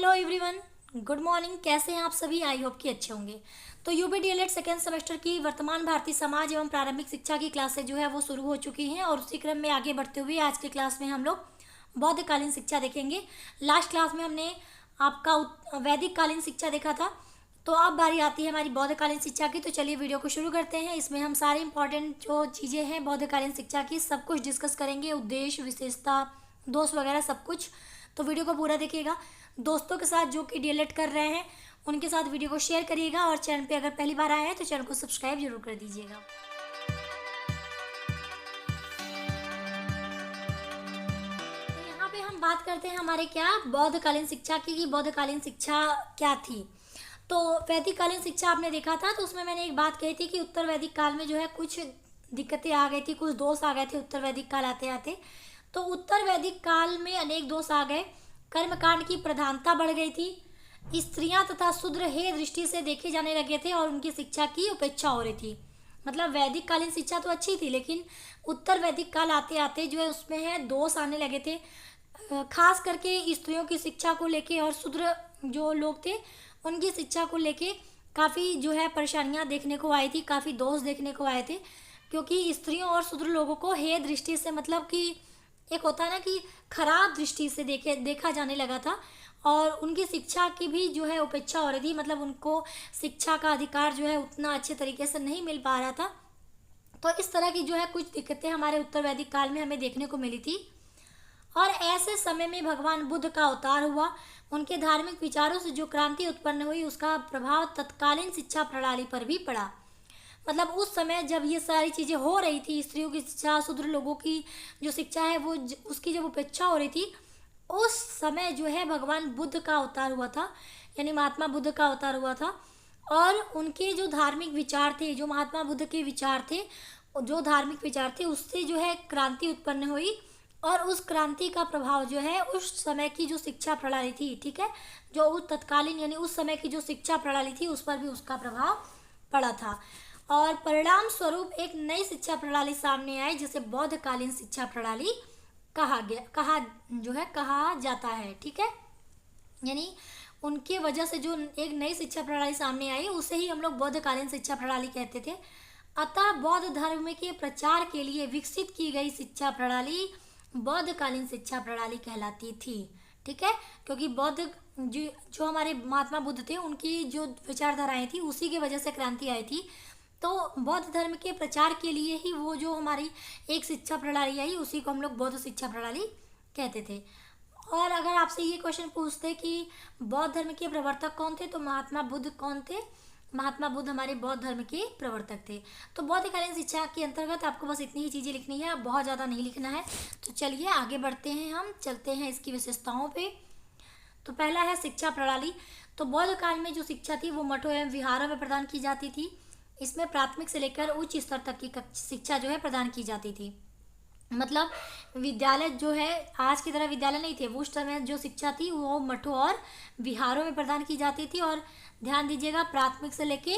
Hello everyone, good morning. कैसे हैं आप सभी? आई होप कि अच्छे होंगे। तो यूपी डीएलएड सेकेंड सेमेस्टर की वर्तमान भारतीय समाज एवं प्रारंभिक शिक्षा की क्लासेज जो है वो शुरू हो चुकी हैं और उसी क्रम में आगे बढ़ते हुए आज की क्लास में हम लोग बौद्धकालीन शिक्षा देखेंगे। लास्ट क्लास में हमने आपका वैदिक कालीन शिक्षा देखा था, तो अब बारी आती है हमारी बौद्धकालीन शिक्षा की। तो चलिए वीडियो को शुरू करते हैं। इसमें हम सारे इंपॉर्टेंट जो चीज़ें हैं बौद्धकालीन शिक्षा की सब कुछ डिस्कस करेंगे, उद्देश्य, विशेषता, दोष वगैरह सब कुछ। तो वीडियो को पूरा देखिएगा। दोस्तों के साथ जो कि डीएलएड कर रहे हैं उनके साथ वीडियो को शेयर करिएगा और चैनल पे अगर पहली बार आए हैं तो चैनल को सब्सक्राइब जरूर कर दीजिएगा। तो यहाँ पे हम बात करते हैं हमारे क्या बौद्धकालीन शिक्षा की कि बौद्धकालीन शिक्षा क्या थी। तो वैदिक कालीन शिक्षा आपने देखा था, तो उसमें मैंने एक बात कही थी कि उत्तर वैदिक काल में जो है कुछ दिक्कतें आ गई थी, कुछ दोष आ गए थे उत्तर वैदिक काल आते आते। तो उत्तर वैदिक काल में अनेक दोष आ गए। कर्मकांड की प्रधानता बढ़ गई थी, स्त्रियां तथा शूद्र हे दृष्टि से देखे जाने लगे थे और उनकी शिक्षा की उपेक्षा हो रही थी। मतलब वैदिक कालीन शिक्षा तो अच्छी थी, लेकिन उत्तर वैदिक काल आते आते जो है उसमें है दोष आने लगे थे। खास करके स्त्रियों की शिक्षा को लेके और शूद्र जो लोग थे उनकी शिक्षा को लेके काफ़ी जो है परेशानियां देखने को आई थी, काफ़ी दोष देखने को आए थे। क्योंकि स्त्रियों और शूद्र लोगों को हे दृष्टि से, मतलब कि एक होता है ना कि खराब दृष्टि से देखा जाने लगा था और उनकी शिक्षा की भी जो है उपेक्षा हो रही थी। मतलब उनको शिक्षा का अधिकार जो है उतना अच्छे तरीके से नहीं मिल पा रहा था। तो इस तरह की जो है कुछ दिक्कतें हमारे उत्तर वैदिक काल में हमें देखने को मिली थी। और ऐसे समय में भगवान बुद्ध का अवतार हुआ। उनके धार्मिक विचारों से जो क्रांति उत्पन्न हुई उसका प्रभाव तत्कालीन शिक्षा प्रणाली पर भी पड़ा। मतलब उस समय जब ये सारी चीज़ें हो रही थी, स्त्रियों की शिक्षा, शूद्र लोगों की जो शिक्षा है वो उसकी जब उपेक्षा हो रही थी, उस समय जो है भगवान बुद्ध का अवतार हुआ था, यानी महात्मा बुद्ध का अवतार हुआ था। और उनके जो धार्मिक विचार थे, जो महात्मा बुद्ध के विचार थे, जो धार्मिक विचार थे, उससे जो है क्रांति उत्पन्न हुई और उस क्रांति का प्रभाव जो है उस समय की जो शिक्षा प्रणाली थी, ठीक है, जो उस तत्कालीन यानी उस समय की जो शिक्षा प्रणाली थी उस पर भी उसका प्रभाव पड़ा था। और परिणाम स्वरूप एक नई शिक्षा प्रणाली सामने आई जिसे बौद्धकालीन शिक्षा प्रणाली कहा जाता है, ठीक है। यानी उनके वजह से जो एक नई शिक्षा प्रणाली सामने आई उसे ही हम लोग बौद्धकालीन शिक्षा प्रणाली कहते थे। अतः बौद्ध धर्म के प्रचार के लिए विकसित की गई शिक्षा प्रणाली बौद्धकालीन शिक्षा प्रणाली कहलाती थी, ठीक है। क्योंकि बौद्ध जो हमारे महात्मा बुद्ध थे उनकी जो विचारधाराएं थी उसी की वजह से क्रांति आई थी। तो बौद्ध धर्म के प्रचार के लिए ही वो जो हमारी एक शिक्षा प्रणाली आई उसी को हम लोग बौद्ध शिक्षा प्रणाली कहते थे। और अगर आपसे ये क्वेश्चन पूछते कि बौद्ध धर्म के प्रवर्तक कौन थे, तो महात्मा बुद्ध कौन थे? महात्मा बुद्ध हमारे बौद्ध धर्म के प्रवर्तक थे। तो बौद्धकालीन शिक्षा के अंतर्गत आपको बस इतनी ही चीज़ें लिखनी है, बहुत ज़्यादा नहीं लिखना है। तो चलिए आगे बढ़ते हैं, हम चलते हैं इसकी विशेषताओं पे। तो पहला है शिक्षा प्रणाली। तो बौद्ध काल में जो शिक्षा थी वो मठों एवं विहारों में प्रदान की जाती थी। इसमें प्राथमिक से लेकर उच्च स्तर तक की शिक्षा जो है प्रदान की जाती थी। मतलब विद्यालय जो है आज की तरह विद्यालय नहीं थे, उस समय जो शिक्षा थी वो मठों और विहारों में प्रदान की जाती थी। और ध्यान दीजिएगा, प्राथमिक से लेके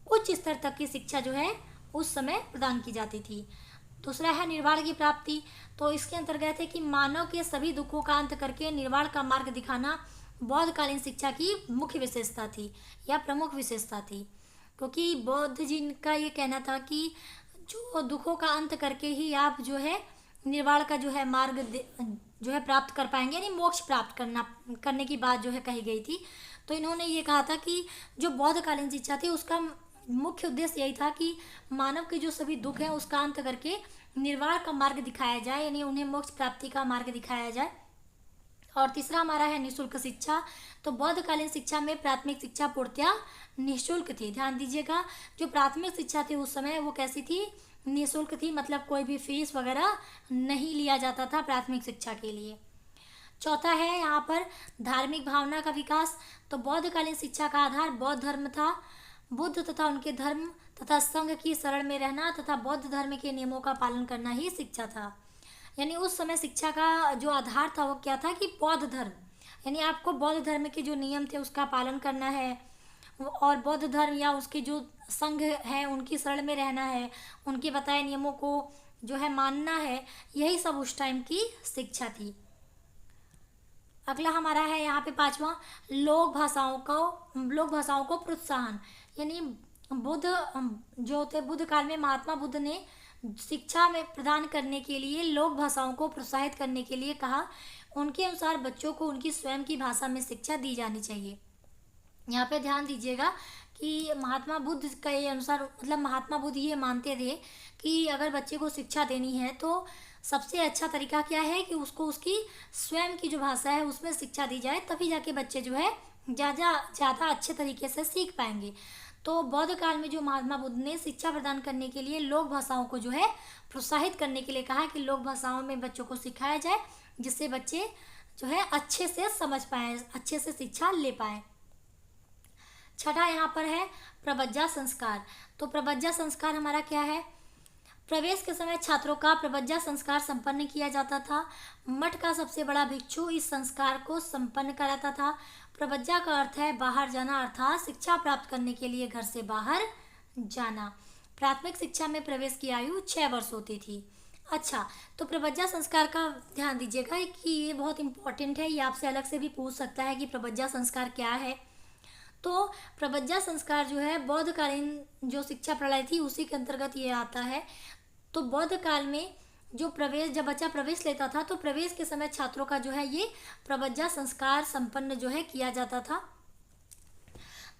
उच्च स्तर तक की शिक्षा जो है उस समय प्रदान की जाती थी। दूसरा है निर्वाण की प्राप्ति। तो इसके अंतर्गत है कि मानव के सभी दुखों का अंत करके निर्वाण का मार्ग दिखाना बौद्धकालीन शिक्षा की मुख्य विशेषता थी या प्रमुख विशेषता थी। क्योंकि बौद्ध जी का ये कहना था कि जो दुखों का अंत करके ही आप जो है निर्वाण का जो है मार्ग जो है प्राप्त कर पाएंगे, यानी मोक्ष प्राप्त करने की बात जो है कही गई थी। तो इन्होंने ये कहा था कि जो बौद्धकालीन शिक्षा थी उसका मुख्य उद्देश्य यही था कि मानव के जो सभी दुख हैं उसका अंत करके निर्वाण का मार्ग दिखाया जाए, यानी उन्हें मोक्ष प्राप्ति का मार्ग दिखाया जाए। और तीसरा हमारा है निःशुल्क शिक्षा। तो बौद्धकालीन शिक्षा में प्राथमिक शिक्षा पूर्णतया निःशुल्क थी। ध्यान दीजिएगा, जो प्राथमिक शिक्षा थी उस समय वो कैसी थी? निःशुल्क थी। मतलब कोई भी फीस वगैरह नहीं लिया जाता था प्राथमिक शिक्षा के लिए। चौथा है यहाँ पर धार्मिक भावना का विकास। तो बौद्धकालीन शिक्षा का आधार बौद्ध धर्म था। बुद्ध तथा उनके धर्म तथा संघ की शरण में रहना तथा बौद्ध धर्म के नियमों का पालन करना ही शिक्षा था। यानी उस समय शिक्षा का जो आधार था वो क्या था कि बौद्ध धर्म, यानी आपको बौद्ध धर्म के जो नियम थे उसका पालन करना है और बौद्ध धर्म या उसके जो संघ है उनकी शरण में रहना है, उनके बताए नियमों को जो है मानना है, यही सब उस टाइम की शिक्षा थी। अगला हमारा है यहाँ पे पांचवा, लोक भाषाओं को प्रोत्साहन। यानी जो थे बुद्ध काल में महात्मा बुद्ध ने शिक्षा में प्रदान करने के लिए लोक भाषाओं को प्रोत्साहित करने के लिए कहा। उनके अनुसार बच्चों को उनकी स्वयं की भाषा में शिक्षा दी जानी चाहिए। यहाँ पे ध्यान दीजिएगा कि महात्मा बुद्ध के अनुसार, मतलब महात्मा बुद्ध ये मानते थे कि अगर बच्चे को शिक्षा देनी है तो सबसे अच्छा तरीका क्या है कि उसको उसकी स्वयं की जो भाषा है उसमें शिक्षा दी जाए, तभी जाके बच्चे जो है ज़्यादा अच्छे तरीके से सीख पाएंगे। तो बौद्ध काल में जो महात्मा बुद्ध ने शिक्षा प्रदान करने के लिए लोक भाषाओं को जो है प्रोत्साहित करने के लिए कहा कि लोक भाषाओं में बच्चों को सिखाया जाए, जिससे बच्चे जो है अच्छे से समझ पाए, अच्छे से शिक्षा ले पाए। छठा यहाँ पर है प्रबज्जा संस्कार। तो प्रबज्जा संस्कार हमारा क्या है? प्रवेश के समय छात्रों का प्रबज्जा संस्कार संपन्न किया जाता था। मठ का सबसे बड़ा भिक्षु इस संस्कार को संपन्न कराता था। प्रबज्जा का अर्थ है बाहर जाना, अर्थात शिक्षा प्राप्त करने के लिए घर से बाहर जाना। प्राथमिक शिक्षा में प्रवेश की आयु 6 वर्ष होती थी। अच्छा, तो प्रबज्जा संस्कार का ध्यान दीजिएगा कि ये बहुत इंपॉर्टेंट है, ये आपसे अलग से भी पूछ सकता है कि प्रबज्जा संस्कार क्या है। तो प्रबज्जा संस्कार जो है बौद्धकालीन जो शिक्षा प्रणाली थी उसी के अंतर्गत ये आता है। तो बौद्ध काल में जब बच्चा प्रवेश लेता था तो प्रवेश के समय छात्रों का जो है ये प्रबज्जा संस्कार संपन्न जो है किया जाता था।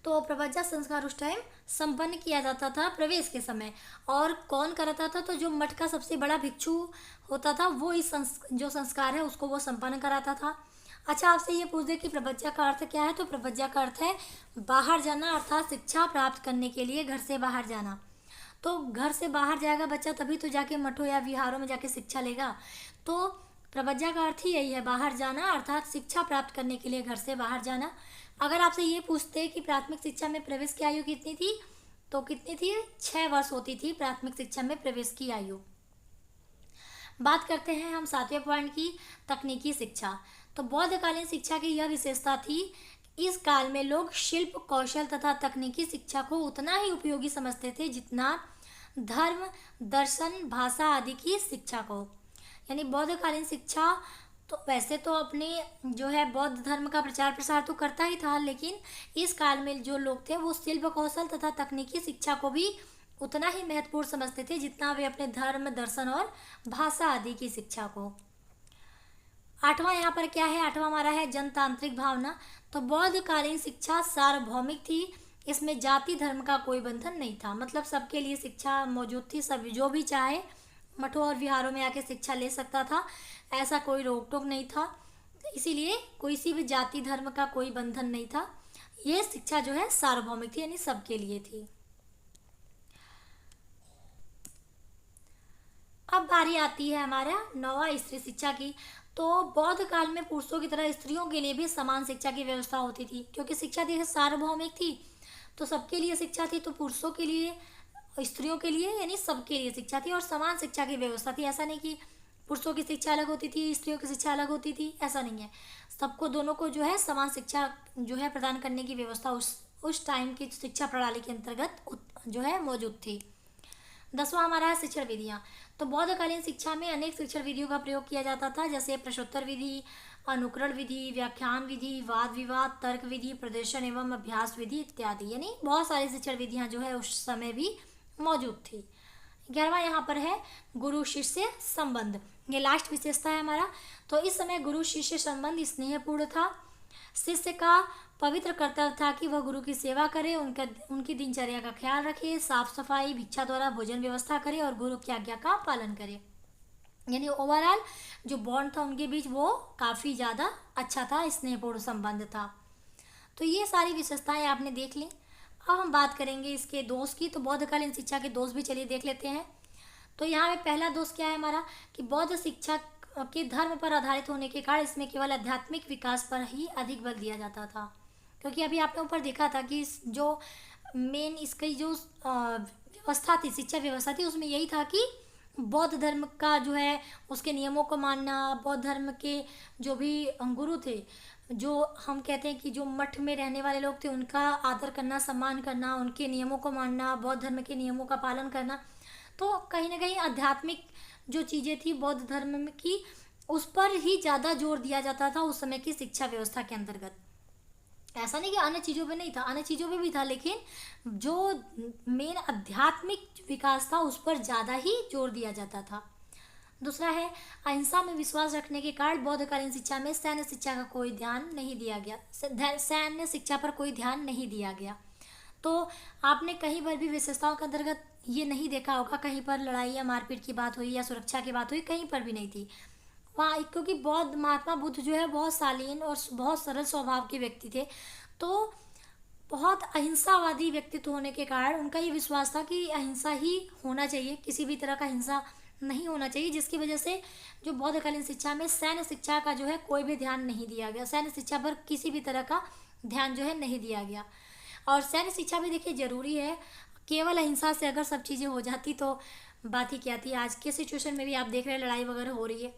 तो प्रबज्जा संस्कार उस टाइम संपन्न किया जाता था प्रवेश के समय। और कौन कराता था? तो जो मठ का सबसे बड़ा भिक्षु होता था वो इस जो संस्कार है उसको वो संपन्न कराता था। अच्छा, आपसे ये पूछ दे कि प्रबज्जा का अर्थ क्या है? तो प्रबज्जा का अर्थ है बाहर जाना, अर्थात शिक्षा प्राप्त करने के लिए घर से बाहर जाना। तो घर से बाहर जाएगा बच्चा तभी तो जाके मठों या विहारों में जाके शिक्षा लेगा। तो प्रबज्जा का अर्थ ही यही है, बाहर जाना, अर्थात शिक्षा प्राप्त करने के लिए घर से बाहर जाना। अगर आपसे ये पूछते कि प्राथमिक शिक्षा में प्रवेश की आयु कितनी थी, तो कितनी थी? 6 वर्ष होती थी प्राथमिक शिक्षा में प्रवेश की आयु। बात करते हैं हम 7वें पॉइंट की, तकनीकी शिक्षा। तो बौद्धकालीन शिक्षा की यह विशेषता थी, इस काल में लोग शिल्प, कौशल तथा तकनीकी शिक्षा को उतना ही उपयोगी समझते थे जितना धर्म, दर्शन, भाषा आदि की शिक्षा को। यानी बौद्धकालीन शिक्षा तो वैसे तो अपने जो है बौद्ध धर्म का प्रचार प्रसार तो करता ही था, लेकिन इस काल में जो लोग थे वो शिल्प, कौशल तथा तकनीकी शिक्षा को भी उतना ही महत्वपूर्ण समझते थे जितना वे अपने धर्म, दर्शन और भाषा आदि की शिक्षा को। 8वां यहाँ पर क्या है? 8वां हमारा है जनतांत्रिक भावना। तो बौद्धकालीन शिक्षा सार्वभौमिक थी, इसमें जाति धर्म का कोई बंधन नहीं था। मतलब सबके लिए शिक्षा मौजूद थी, सब जो भी चाहे मठों और विहारों में आके शिक्षा ले सकता था, ऐसा कोई रोक टोक नहीं था। इसीलिए किसी भी जाति धर्म का कोई बंधन नहीं था। ये शिक्षा जो है सार्वभौमिक थी, यानी सबके लिए थी। अब बारी आती है हमारा 9वां स्त्री शिक्षा की। तो बौद्ध काल में पुरुषों की तरह स्त्रियों के लिए भी समान शिक्षा की व्यवस्था होती थी, क्योंकि शिक्षा देखिए सार्वभौमिक थी तो सबके लिए शिक्षा थी। तो पुरुषों के लिए, स्त्रियों के लिए, यानी सबके लिए शिक्षा थी और समान शिक्षा की व्यवस्था थी। ऐसा नहीं कि पुरुषों की शिक्षा अलग होती थी, स्त्रियों की शिक्षा अलग होती थी, ऐसा नहीं है। सबको, दोनों को जो है समान शिक्षा जो है प्रदान करने की व्यवस्था उस टाइम की शिक्षा प्रणाली के अंतर्गत जो है मौजूद थी। 10वां हमारा है शिक्षण विधियाँ। तो बौद्धकालीन शिक्षा में अनेक शिक्षण विधियों का प्रयोग किया जाता था, जैसे प्रश्नोत्तर विधि, अनुकरण विधि, व्याख्यान विधि, वाद विवाद, तर्क विधि, प्रदर्शन एवं अभ्यास विधि इत्यादि। यानी बहुत सारी शिक्षण विधियाँ जो है उस समय भी मौजूद थी। 11वां यहाँ पर है गुरु शिष्य संबंध। ये लास्ट विशेषता है हमारा। तो इस समय गुरु शिष्य संबंध स्नेहपूर्ण था। शिष्य का पवित्र कर्तव्य था कि वह गुरु की सेवा करे, उनकी दिनचर्या का ख्याल रखे, साफ सफाई, भिक्षा द्वारा भोजन व्यवस्था करे और गुरु की आज्ञा का पालन करे। यानी ओवरऑल जो बॉन्ड था उनके बीच वो काफ़ी ज़्यादा अच्छा था, स्नेहपूर्ण संबंध था। तो ये सारी विशेषताएं आपने देख ली। अब हम बात करेंगे इसके दोष की। तो बौद्धकालीन शिक्षा के दोष भी चलिए देख लेते हैं। तो यहाँ पे पहला दोष क्या है हमारा कि बौद्ध शिक्षा के धर्म पर आधारित होने के कारण इसमें केवल आध्यात्मिक विकास पर ही अधिक बल दिया जाता था। क्योंकि अभी आपने ऊपर देखा था कि जो मेन इसकी जो व्यवस्था थी, शिक्षा व्यवस्था थी, उसमें यही था कि बौद्ध धर्म का जो है उसके नियमों को मानना, बौद्ध धर्म के जो भी गुरु थे, जो हम कहते हैं कि जो मठ में रहने वाले लोग थे, उनका आदर करना, सम्मान करना, उनके नियमों को मानना, बौद्ध धर्म के नियमों का पालन करना। तो कहीं ना कहीं आध्यात्मिक जो चीज़ें थी बौद्ध धर्म की, उस पर ही ज़्यादा जोर दिया जाता था उस समय की शिक्षा व्यवस्था के अंतर्गत। ऐसा नहीं कि अन्य चीज़ों पे नहीं था, अन्य चीज़ों पे भी था, लेकिन जो मेन आध्यात्मिक विकास था उस पर ज़्यादा ही जोर दिया जाता था। दूसरा है, अहिंसा में विश्वास रखने के कारण बौद्धकालीन शिक्षा में सैन्य शिक्षा का कोई ध्यान नहीं दिया गया, सैन्य शिक्षा पर कोई ध्यान नहीं दिया गया। तो आपने कहीं पर भी विशेषताओं के अंतर्गत ये नहीं देखा होगा, कहीं पर लड़ाई या मारपीट की बात हुई या सुरक्षा की बात हुई, कहीं पर भी नहीं थी वहाँ, क्योंकि बौद्ध महात्मा बुद्ध जो है बहुत शालीन और बहुत सरल स्वभाव के व्यक्ति थे। तो बहुत अहिंसावादी व्यक्तित्व होने के कारण उनका ये विश्वास था कि अहिंसा ही होना चाहिए, किसी भी तरह का हिंसा नहीं होना चाहिए, जिसकी वजह से जो बौद्धकालीन शिक्षा में सैन्य शिक्षा का जो है कोई भी ध्यान नहीं दिया गया, सैन्य शिक्षा पर किसी भी तरह का ध्यान जो है नहीं दिया गया। और सैन्य शिक्षा भी देखिए ज़रूरी है, केवल अहिंसा से अगर सब चीज़ें हो जाती तो बात ही क्या थी। आज के सिचुएशन में भी आप देख रहे हैं लड़ाई वगैरह हो रही है,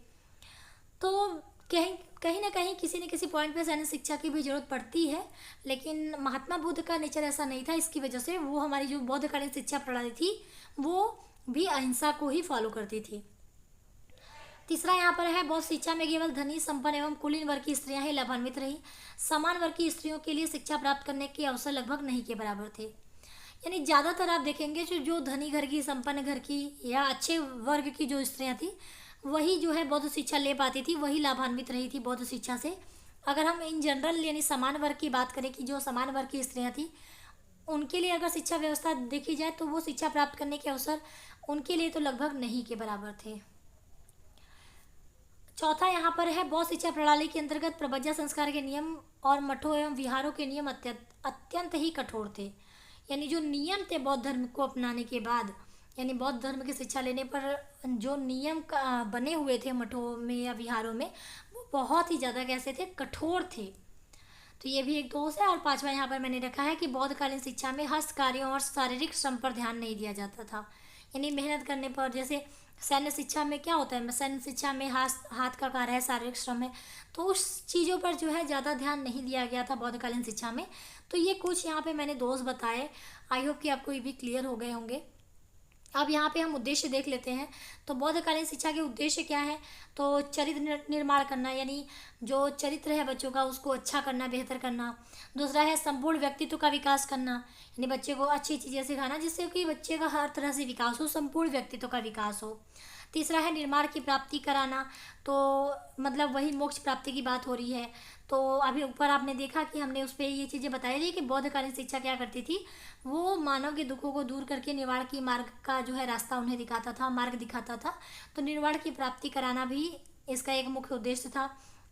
तो कहीं कहीं ना कहीं किसी न किसी पॉइंट पे सैन्य शिक्षा की भी ज़रूरत पड़ती है। लेकिन महात्मा बुद्ध का नेचर ऐसा नहीं था, इसकी वजह से वो हमारी जो बौद्धकालीन शिक्षा प्रणाली थी वो भी अहिंसा को ही फॉलो करती थी। तीसरा यहाँ पर है, बौद्ध शिक्षा में केवल धनी संपन्न एवं कुलीन वर्ग की स्त्रियां ही लाभान्वित रही, समान वर्ग की स्त्रियों के लिए शिक्षा प्राप्त करने के अवसर लगभग नहीं के बराबर थे। यानी ज़्यादातर आप देखेंगे जो जो धनी घर की, संपन्न घर की या अच्छे वर्ग की जो स्त्रियां थी वही जो है बौद्ध शिक्षा ले पाती थी, वही लाभान्वित रही थी बौद्ध शिक्षा से। अगर हम इन जनरल यानी समान वर्ग की बात करें कि जो समान वर्ग की स्त्रियां थी उनके लिए अगर शिक्षा व्यवस्था देखी जाए तो वो शिक्षा प्राप्त करने के अवसर उनके लिए तो लगभग नहीं के बराबर थे। चौथा यहाँ पर है, बौद्ध शिक्षा प्रणाली के अंतर्गत प्रबंध संस्कार के नियम और मठों एवं विहारों के नियम अत्यंत ही कठोर थे। यानी जो नियम थे बौद्ध धर्म को अपनाने के बाद, यानी बौद्ध धर्म की शिक्षा लेने पर जो नियम का बने हुए थे मठों में या विहारों में, वो बहुत ही ज़्यादा कैसे थे, कठोर थे। तो ये भी एक दोष है। और पांचवा यहाँ पर मैंने रखा है कि बौद्धकालीन शिक्षा में हस्त कार्यों और शारीरिक श्रम पर ध्यान नहीं दिया जाता था, यानी मेहनत करने पर। जैसे सैन्य शिक्षा में क्या होता है, सैन्य शिक्षा में हाथ का कार्य है, शारीरिक श्रम है, तो उस चीज़ों पर जो है ज़्यादा ध्यान नहीं दिया गया था बौद्धकालीन शिक्षा में। तो ये कुछ यहाँ पे मैंने दोष बताए, आई होप कि आपको ये भी क्लियर हो गए होंगे। अब यहाँ पे हम उद्देश्य देख लेते हैं। तो बौद्धकालीन शिक्षा के उद्देश्य क्या है, तो चरित्र निर्माण करना, यानी जो चरित्र है बच्चों का उसको अच्छा करना, बेहतर करना। दूसरा है संपूर्ण व्यक्तित्व का विकास करना, यानी बच्चे को अच्छी चीज़ें सिखाना जिससे कि बच्चे का हर तरह से विकास हो, संपूर्ण व्यक्तित्व का विकास हो। तीसरा है निर्माण की प्राप्ति कराना, तो मतलब वही मोक्ष प्राप्ति की बात हो रही है। तो अभी ऊपर आपने देखा कि हमने उस पर ये चीज़ें बताई थी कि बौद्धकालीन शिक्षा क्या करती थी, वो मानव के दुखों को दूर करके निर्वाण की मार्ग का जो है रास्ता उन्हें दिखाता था, मार्ग दिखाता था। तो निर्वाण की प्राप्ति कराना भी इसका एक मुख्य उद्देश्य था।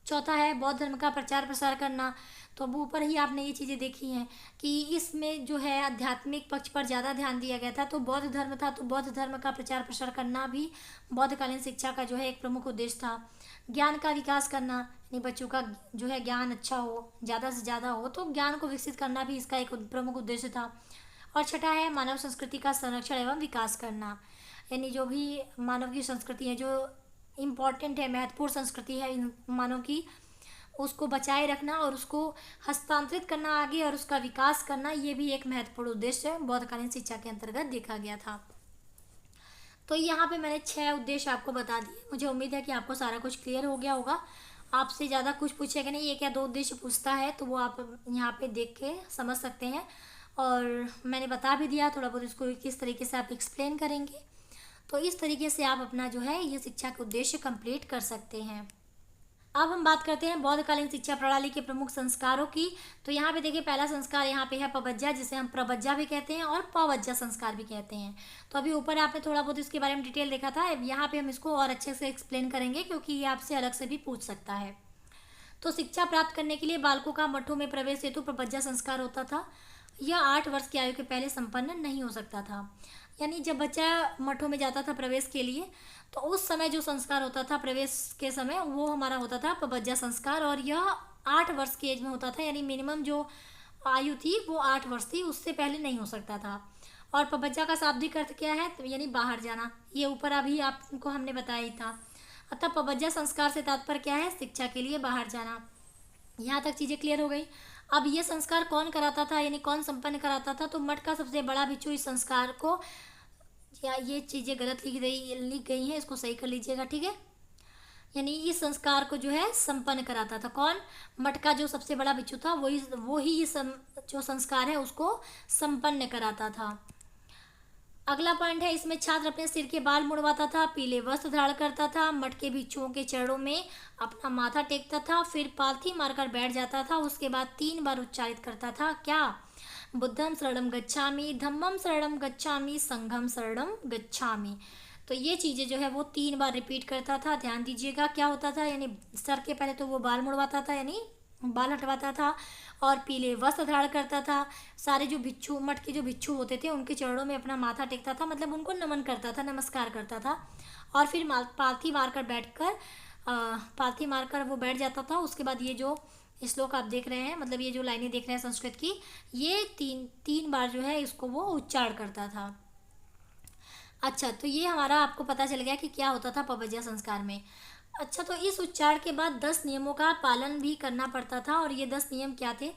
चौथा है बौद्ध धर्म का प्रचार प्रसार करना, तो अब ऊपर ही आपने ये चीज़ें देखी हैं कि इसमें जो है आध्यात्मिक पक्ष पर ज़्यादा ध्यान दिया गया था। तो बौद्ध धर्म था, तो बौद्ध धर्म का प्रचार प्रसार करना भी बौद्धकालीन शिक्षा का जो है एक प्रमुख उद्देश्य था। ज्ञान का विकास करना, यानी बच्चों का जो है ज्ञान अच्छा हो, ज़्यादा से ज़्यादा हो, तो ज्ञान को विकसित करना भी इसका एक प्रमुख उद्देश्य था। और छठा है मानव संस्कृति का संरक्षण एवं विकास करना, यानी जो भी मानव की संस्कृति है, जो इम्पॉर्टेंट है, महत्वपूर्ण संस्कृति है इन मानव की, उसको बचाए रखना और उसको हस्तांतरित करना आगे और उसका विकास करना, ये भी एक महत्वपूर्ण उद्देश्य बौद्धकालीन शिक्षा के अंतर्गत देखा गया था। तो यहाँ पे मैंने 6 उद्देश्य आपको बता दिए। मुझे उम्मीद है कि आपको सारा कुछ क्लियर हो गया होगा। आपसे ज़्यादा कुछ पूछेगा नहीं, एक या दो उद्देश्य पूछता है तो वो आप यहाँ पे देख के समझ सकते हैं। और मैंने बता भी दिया थोड़ा बहुत इसको किस तरीके से आप एक्सप्लेन करेंगे, तो इस तरीके से आप अपना जो है ये शिक्षा का उद्देश्य कंप्लीट कर सकते हैं। अब हम बात करते हैं बौद्धकालीन शिक्षा प्रणाली के प्रमुख संस्कारों की। तो यहाँ पे देखिए पहला संस्कार यहाँ पे है पबज्जा, जिसे हम प्रबज्जा भी कहते हैं और पवज्जा संस्कार भी कहते हैं। तो अभी ऊपर आपने थोड़ा बहुत इसके बारे में डिटेल देखा था, यहाँ पे हम इसको और अच्छे से एक्सप्लेन करेंगे क्योंकि ये आपसे अलग से भी पूछ सकता है। तो शिक्षा प्राप्त करने के लिए बालकों का मठों में प्रवेश हेतु प्रबज्जा संस्कार होता था। यह 8 वर्ष की आयु के पहले संपन्न नहीं हो सकता था, यानी जब बच्चा मठों में जाता था प्रवेश के लिए तो उस समय जो संस्कार होता था प्रवेश के समय वो हमारा होता था पबज्जा संस्कार, और यह 8 वर्ष की एज में होता था, यानी मिनिमम जो आयु थी वो 8 वर्ष थी, उससे पहले नहीं हो सकता था। और पबज्जा का शाब्दिक अर्थ क्या है, तो यानी बाहर जाना, ये ऊपर अभी आपको हमने बताया ही था। अतः पबज्जा संस्कार से तात्पर्य क्या है, शिक्षा के लिए बाहर जाना। यहाँ तक चीज़ें क्लियर हो गई। अब ये संस्कार कौन कराता था, यानी कौन संपन्न कराता था, तो मठ का सबसे बड़ा भिक्षु इस संस्कार को, या ये चीज़ें गलत लिख गई हैं, इसको सही कर लीजिएगा, ठीक है। यानी इस संस्कार को जो है संपन्न कराता था। कौन? मठ का जो सबसे बड़ा भिक्षु था वो ही जो संस्कार है उसको संपन्न कराता था। अगला पॉइंट है, इसमें छात्र अपने सिर के बाल मुड़वाता था, पीले वस्त्र धारण करता था, मठ के भिक्षुओं के चरणों में अपना माथा टेकता था, फिर पालथी मारकर बैठ जाता था। उसके बाद 3 बार उच्चारित करता था, क्या? बुद्धम शरणम गच्छामि, धम्मम शरणम गच्छामि, संघम शरणम गच्छामि। तो ये चीज़ें जो है वो 3 बार रिपीट करता था। ध्यान दीजिएगा क्या होता था, यानी सर के पहले तो वो बाल मुड़वाता था, यानी बाल हटवाता था, और पीले वस्त्र धारण करता था। सारे जो भिक्षु, मठ के जो भिक्षु होते थे उनके चरणों में अपना माथा टेकता था, मतलब उनको नमन करता था, नमस्कार करता था। और फिर पालथी मारकर वो बैठ जाता था। उसके बाद ये जो श्लोक आप देख रहे हैं, मतलब ये जो लाइनें देख रहे हैं संस्कृत की, ये तीन बार जो है इसको वो उच्चारण करता था। अच्छा, तो ये हमारा आपको पता चल गया कि क्या होता था पपज्या संस्कार में। अच्छा, तो इस उच्चारण के बाद 10 नियमों का पालन भी करना पड़ता था। और ये 10 नियम क्या थे?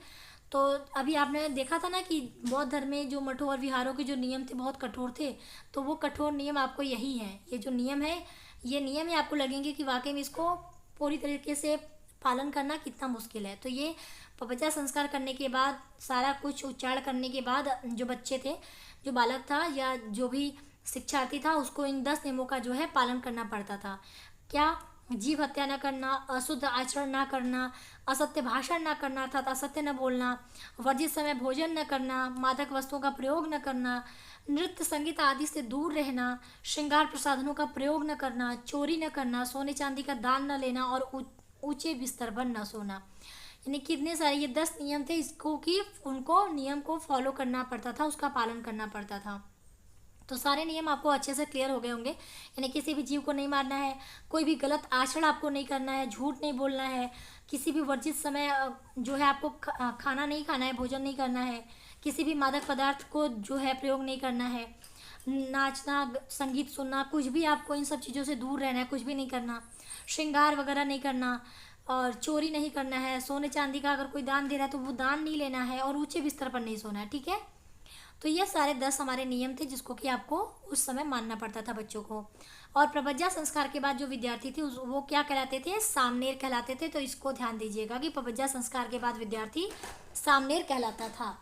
तो अभी आपने देखा था ना कि बौद्ध धर्म में जो मठों और विहारों के जो नियम थे बहुत कठोर थे। तो वो कठोर नियम आपको यही है, ये जो नियम है, ये नियम ही आपको लगेंगे कि वाकई में इसको पूरी तरीके से पालन करना कितना मुश्किल है। तो ये पपज्या संस्कार करने के बाद, सारा कुछ उच्चारण करने के बाद, जो बच्चे थे, जो बालक था या जो भी शिक्षार्थी था, उसको इन 10 नियमों का जो है पालन करना पड़ता था। क्या? जीव हत्या न करना, अशुद्ध आचरण न करना, असत्य भाषण न करना अर्थात असत्य न बोलना, वर्जित समय भोजन न करना, मादक वस्तुओं का प्रयोग न करना, नृत्य संगीत आदि से दूर रहना, श्रृंगार प्रसाधनों का प्रयोग न करना, चोरी न करना, सोने चांदी का दान न लेना, और ऊंचे बिस्तर पर न सोना। यानी कितने सारे ये 10 नियम थे, इसको कि उनको नियम को फॉलो करना पड़ता था, उसका पालन करना पड़ता था। तो सारे नियम आपको अच्छे से क्लियर हो गए होंगे। यानी किसी भी जीव को नहीं मारना है, कोई भी गलत आचरण आपको नहीं करना है, झूठ नहीं बोलना है, किसी भी वर्जित समय जो है आपको खाना नहीं खाना है, भोजन नहीं करना है, किसी भी मादक पदार्थ को जो है प्रयोग नहीं करना है, नाचना, संगीत सुनना, कुछ भी आपको इन सब चीज़ों से दूर रहना है, कुछ भी नहीं करना, श्रृंगार वगैरह नहीं करना, और चोरी नहीं करना है, सोने चांदी का अगर कोई दान दे रहा है तो वो दान नहीं लेना है, और ऊंचे बिस्तर पर नहीं सोना है। ठीक है, तो ये सारे 10 हमारे नियम थे जिसको कि आपको उस समय मानना पड़ता था बच्चों को। और प्रपज्या संस्कार के बाद जो विद्यार्थी थे वो क्या कहलाते थे? सामनेर कहलाते थे। तो इसको ध्यान दीजिएगा कि प्रपज्या संस्कार के बाद विद्यार्थी सामनेर कहलाता था।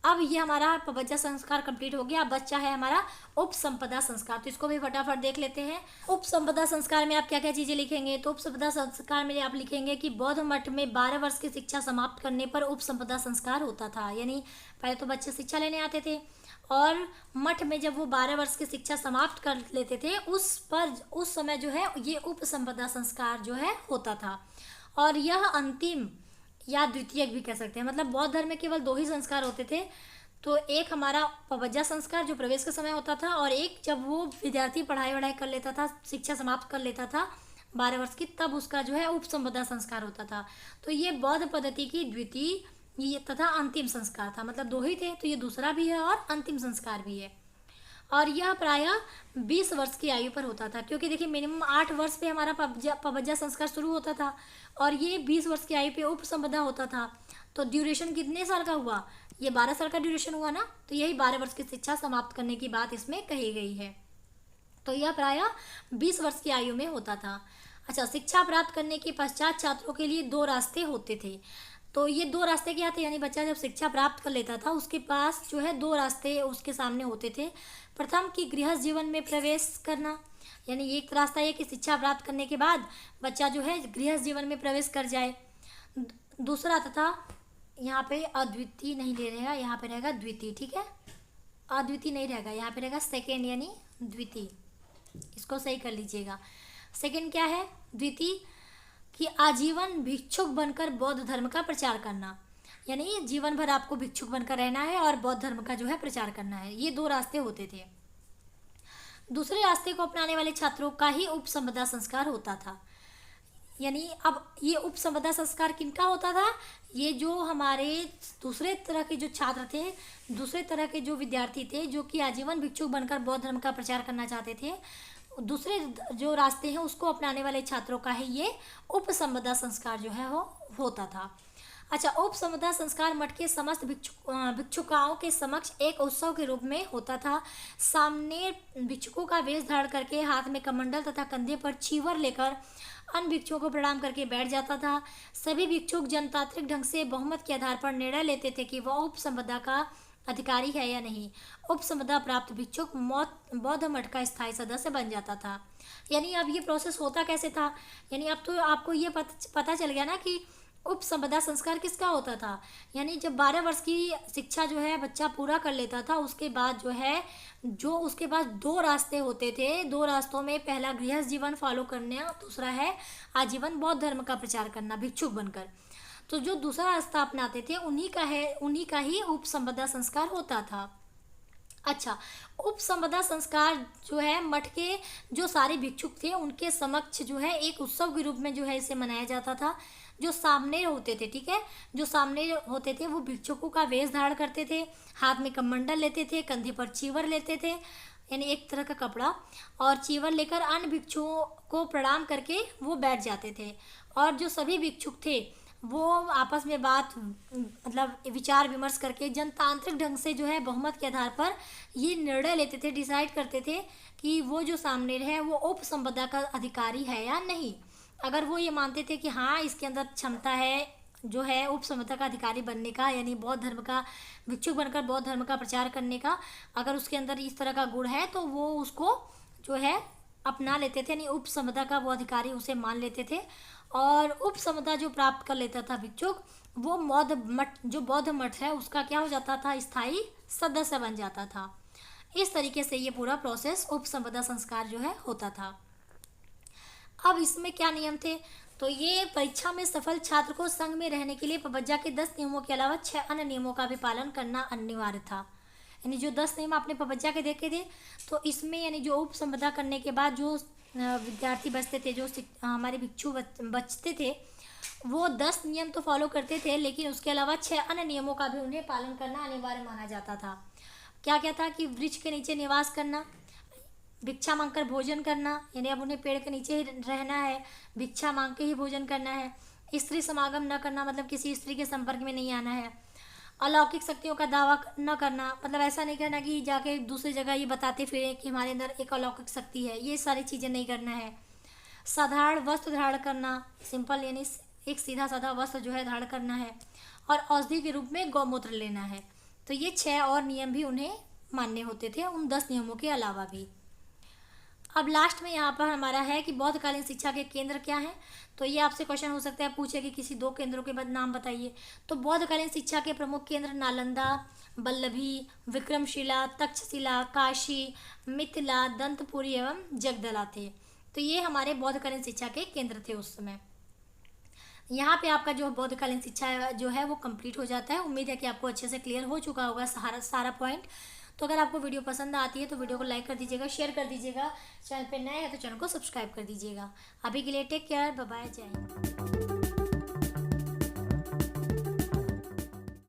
अब ये हमारा प्रपज्या संस्कार कंप्लीट हो गया। अब बच्चा है हमारा उपसंपदा संस्कार, तो इसको भी फटाफट देख लेते हैं। उपसंपदा संस्कार में आप क्या क्या चीज़ें लिखेंगे? तो उपसंपदा संस्कार में आप लिखेंगे कि बौद्ध मठ में 12 वर्ष की शिक्षा समाप्त करने पर उपसंपदा संस्कार होता था। यानी पहले तो बच्चे शिक्षा लेने आते थे, और मठ में जब वो 12 वर्ष की शिक्षा समाप्त कर लेते थे उस समय जो है ये उपसंपदा संस्कार जो है होता था। और यह अंतिम या द्वितीयक भी कह सकते हैं, मतलब बौद्ध धर्म में केवल 2 ही संस्कार होते थे। तो एक हमारा पपज्या संस्कार जो प्रवेश के समय होता था, और एक जब वो विद्यार्थी पढ़ाई वढ़ाई कर लेता था, शिक्षा समाप्त कर लेता था 12 वर्ष की, तब उसका जो है उपसंपदा संस्कार होता था। तो ये बौद्ध पद्धति की द्वितीय ये तथा अंतिम संस्कार था, मतलब 2 ही थे, तो ये दूसरा भी है और अंतिम संस्कार भी है। और यह प्रायः 20 वर्ष की आयु पर होता था, क्योंकि देखिए मिनिमम 8 वर्ष पे हमारा पपज्या संस्कार शुरू होता था, और ये 20 वर्ष की आयु पे उपसंपदा होता था। तो ड्यूरेशन कितने साल का हुआ? ये 12 साल का ड्यूरेशन हुआ ना, तो यही 12 वर्ष की शिक्षा समाप्त करने की बात इसमें कही गई है। तो यह प्रायः 20 वर्ष की आयु में होता था। अच्छा, शिक्षा प्राप्त करने के पश्चात छात्रों के लिए 2 रास्ते होते थे। तो ये 2 रास्ते क्या थे? यानी बच्चा जब शिक्षा प्राप्त कर लेता था उसके पास जो है 2 रास्ते उसके सामने होते थे। प्रथम कि गृहस्थ जीवन में प्रवेश करना, यानी एक रास्ता ये कि शिक्षा प्राप्त करने के बाद बच्चा जो है गृहस्थ जीवन में प्रवेश कर जाए। दूसरा तथा यहाँ पे अद्वितीय नहीं ले रहेगा, यहाँ पे रहेगा द्वितीय। ठीक है, अद्वितीय नहीं रहेगा, यहाँ पे रहेगा सेकेंड यानी द्वितीय। इसको सही कर लीजिएगा। सेकेंड क्या है? द्वितीय कि आजीवन भिक्षुक बनकर बौद्ध धर्म का प्रचार करना, यानी जीवन भर आपको भिक्षुक बनकर रहना है और बौद्ध धर्म का जो है प्रचार करना है। ये 2 रास्ते होते थे। दूसरे रास्ते को अपनाने वाले छात्रों का ही उपसंपदा संस्कार होता था। यानी अब ये उपसंपदा संस्कार किनका होता था? ये जो हमारे दूसरे तरह के जो छात्र थे, दूसरे तरह के जो विद्यार्थी थे, जो कि आजीवन भिक्षुक बनकर बौद्ध धर्म का प्रचार करना चाहते थे, दूसरे जो रास्ते हैं उसको अपनाने वाले छात्रों का है ये उपसंपदा संस्कार जो है वो होता था। अच्छा, उपसंपदा संस्कार मठ के समस्त भिक्षुकाओं के समक्ष एक उत्सव के रूप में होता था। सामने भिक्षुकों का वेश धारण करके हाथ में कमंडल तथा कंधे पर चीवर लेकर अन्य भिक्षुओं को प्रणाम करके बैठ जाता था। सभी भिक्षुक जनतांत्रिक ढंग से बहुमत के आधार पर निर्णय लेते थे कि वह उपसंपदा का अधिकारी है या नहीं। उपसंपदा प्राप्त भिक्षुक बौद्ध मठ का स्थायी सदस्य बन जाता था। यानी अब ये प्रोसेस होता कैसे था, यानी अब तो आपको ये पता चल गया ना कि उपसंपदा संस्कार किसका होता था। यानी जब 12 वर्ष की शिक्षा जो है बच्चा पूरा कर लेता था, उसके बाद जो उसके पास दो रास्ते होते थे। दो रास्तों में पहला गृहस्थ जीवन फॉलो करना, दूसरा है आजीवन बौद्ध धर्म का प्रचार करना भिक्षुक बनकर। तो जो दूसरा रास्ता अपनाते थे उन्हीं का ही उपसंपदा संस्कार होता था। अच्छा, उपसंपदा संस्कार जो है मठ के जो सारे भिक्षुक थे उनके समक्ष जो है एक उत्सव के रूप में जो है इसे मनाया जाता था। जो सामने होते थे, ठीक है, जो सामने होते थे वो भिक्षुकों का वेश धारण करते थे, हाथ में कमंडल लेते थे, कंधे पर चीवर लेते थे, यानी एक तरह का कपड़ा, और चीवर लेकर अन्य भिक्षुओं को प्रणाम करके वो बैठ जाते थे। और जो सभी भिक्षुक थे वो आपस में मतलब विचार विमर्श करके जनतांत्रिक ढंग से जो है बहुमत के आधार पर ये निर्णय लेते थे, डिसाइड करते थे कि वो जो सामने है वो उपसंपदा का अधिकारी है या नहीं। अगर वो ये मानते थे कि हाँ इसके अंदर क्षमता है जो है उपसंपदा का अधिकारी बनने का, यानी बौद्ध धर्म का भिक्षुक बनकर बौद्ध धर्म का प्रचार करने का, अगर उसके अंदर इस तरह का गुण है तो वो उसको जो है अपना लेते थे, यानी उपसंपदा का वो अधिकारी उसे मान लेते थे। और उपसंपदा जो प्राप्त कर लेता था भिक्षुक, वो बौद्ध मठ है उसका क्या हो जाता था, स्थायी सदस्य बन जाता था। इस तरीके से ये पूरा प्रोसेस उपसंपदा संस्कार जो है होता था। अब इसमें क्या नियम थे, तो ये परीक्षा में सफल छात्र को संघ में रहने के लिए पबज्जा के 10 नियमों के अलावा 6 अन्य नियमों का भी पालन करना अनिवार्य था। यानी जो 10 नियम आपने पबज्जा के देखे थे, तो इसमें यानी जो उपसंपदा करने के बाद जो विद्यार्थी बचते थे, जो हमारे भिक्षु बचते थे, वो 10 नियम तो फॉलो करते थे, लेकिन उसके अलावा 6 अन्य नियमों का भी उन्हें पालन करना अनिवार्य माना जाता था। क्या क्या था कि वृक्ष के नीचे निवास करना, भिक्षा मांगकर भोजन करना, यानी अब उन्हें पेड़ के नीचे ही रहना है, भिक्षा मांग के ही भोजन करना है, स्त्री समागम न करना, मतलब किसी स्त्री के संपर्क में नहीं आना है, अलौकिक शक्तियों का दावा न करना, मतलब ऐसा नहीं करना कि जाके दूसरी जगह ये बताते फिरे कि हमारे अंदर एक अलौकिक शक्ति है, ये सारी चीज़ें नहीं करना है। साधारण वस्त्र धारण करना, सिंपल यानी एक सीधा साधा वस्त्र जो है धारण करना है, और औषधि के रूप में गौमूत्र लेना है। तो ये 6 और नियम भी उन्हें मानने होते थे उन 10 नियमों के अलावा भी। अब लास्ट में यहाँ पर हमारा है कि बौद्धकालीन शिक्षा के केंद्र क्या हैं। तो ये आपसे क्वेश्चन हो सकता है, पूछे कि किसी 2 केंद्रों के नाम बताइए। तो बौद्धकालीन शिक्षा के प्रमुख केंद्र नालंदा, वल्लभी, विक्रमशिला, तक्षशिला, काशी, मिथिला, दंतपुरी एवं जगदला थे। तो ये हमारे बौद्धकालीन शिक्षा के केंद्र थे उस समय। यहाँ पे आपका जो बौद्धकालीन शिक्षा जो है वो कंप्लीट हो जाता है। उम्मीद है कि आपको अच्छे से क्लियर हो चुका होगा सारा पॉइंट। तो अगर आपको वीडियो पसंद आती है तो वीडियो को लाइक कर दीजिएगा, शेयर कर दीजिएगा, चैनल पे नए हैं तो चैनल को सब्सक्राइब कर दीजिएगा। अभी के लिए टेक केयर, बाय बाय, जय हिंद।